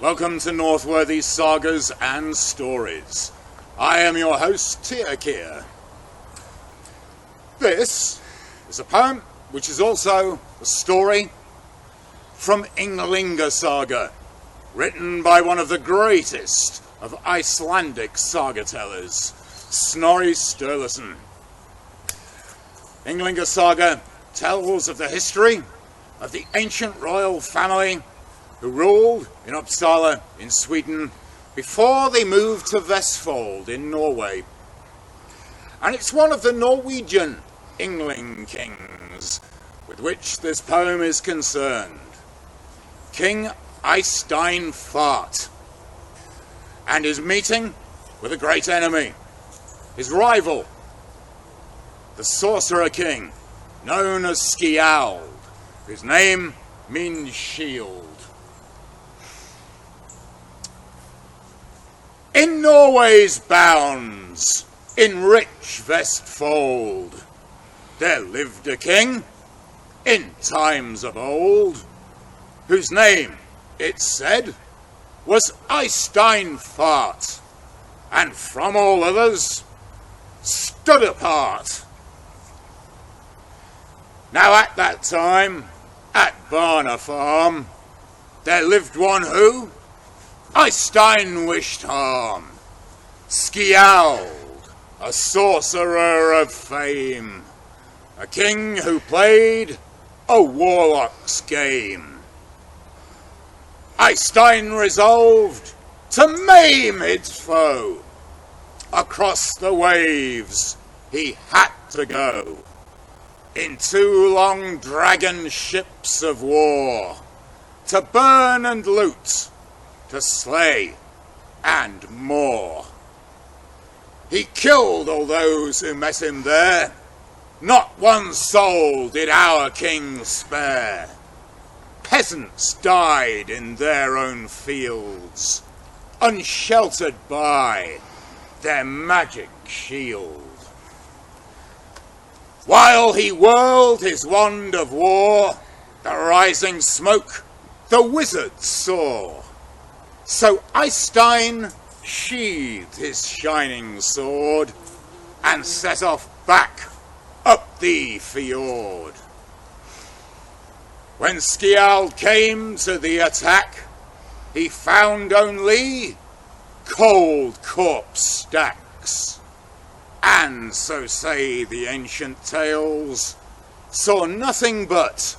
Welcome to Northworthy Sagas and Stories. I am your host, Tia. This is a poem which is also a story from Ynglinga Saga, written by one of the greatest of Icelandic saga tellers, Snorri Sturluson. Ynglinga Saga tells of the history of the ancient royal family who ruled in Uppsala in Sweden before they moved to Vestfold in Norway. And it's one of the Norwegian Yngling kings with which this poem is concerned, King Eystein Fart, and his meeting with a great enemy, his rival, the sorcerer king, known as Skjald, whose name means shield. In Norway's bounds, in rich Vestfold, there lived a king, in times of old, whose name, it said, was Eystein Fart, and from all others stood apart. Now at that time, at Barna Farm, there lived one who Eystein wished harm, Skjald, a sorcerer of fame, a king who played a warlock's game. Eystein resolved to maim his foe. Across the waves he had to go, in 2 long dragon ships of war, to burn and loot, to slay and more. He killed all those who met him there, not one soul did our king spare. Peasants died in their own fields, unsheltered by their magic shield. While he whirled his wand of war, the rising smoke the wizards saw. So Eystein sheathed his shining sword and set off back up the fjord. When Skjald came to the attack, he found only cold corpse stacks, and, so say the ancient tales, saw nothing but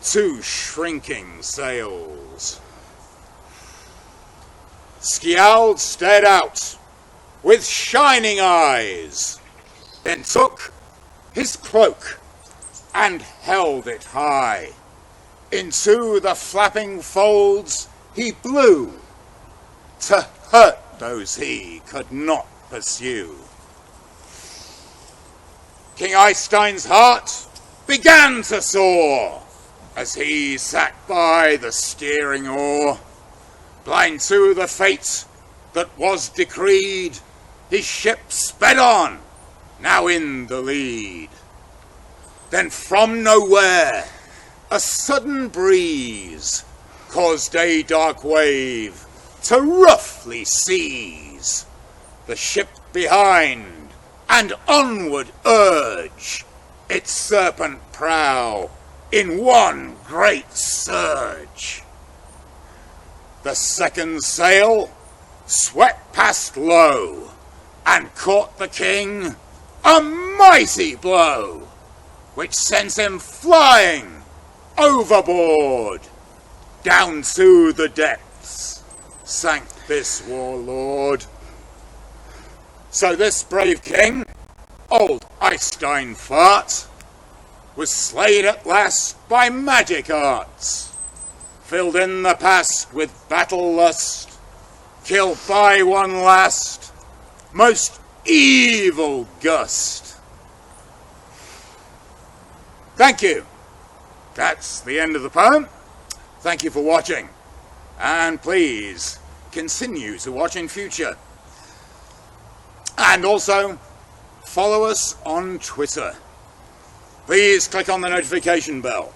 2 shrinking sails. Skjald stared out with shining eyes, then took his cloak and held it high. Into the flapping folds he blew, to hurt those he could not pursue. King Eystein's heart began to soar as he sat by the steering oar. Blind to the fate that was decreed, his ship sped on, now in the lead. Then from nowhere, a sudden breeze caused a dark wave to roughly seize the ship behind and onward urge its serpent prow in one great surge. The second sail swept past low and caught the king a mighty blow, which sent him flying overboard. Down to the depths sank this warlord. So this brave king, old Eystein Fart, was slain at last by magic arts, filled in the past with battle lust, killed by one last, most evil gust. Thank you. That's the end of the poem. Thank you for watching, and please continue to watch in future. And also, follow us on Twitter. Please click on the notification bell.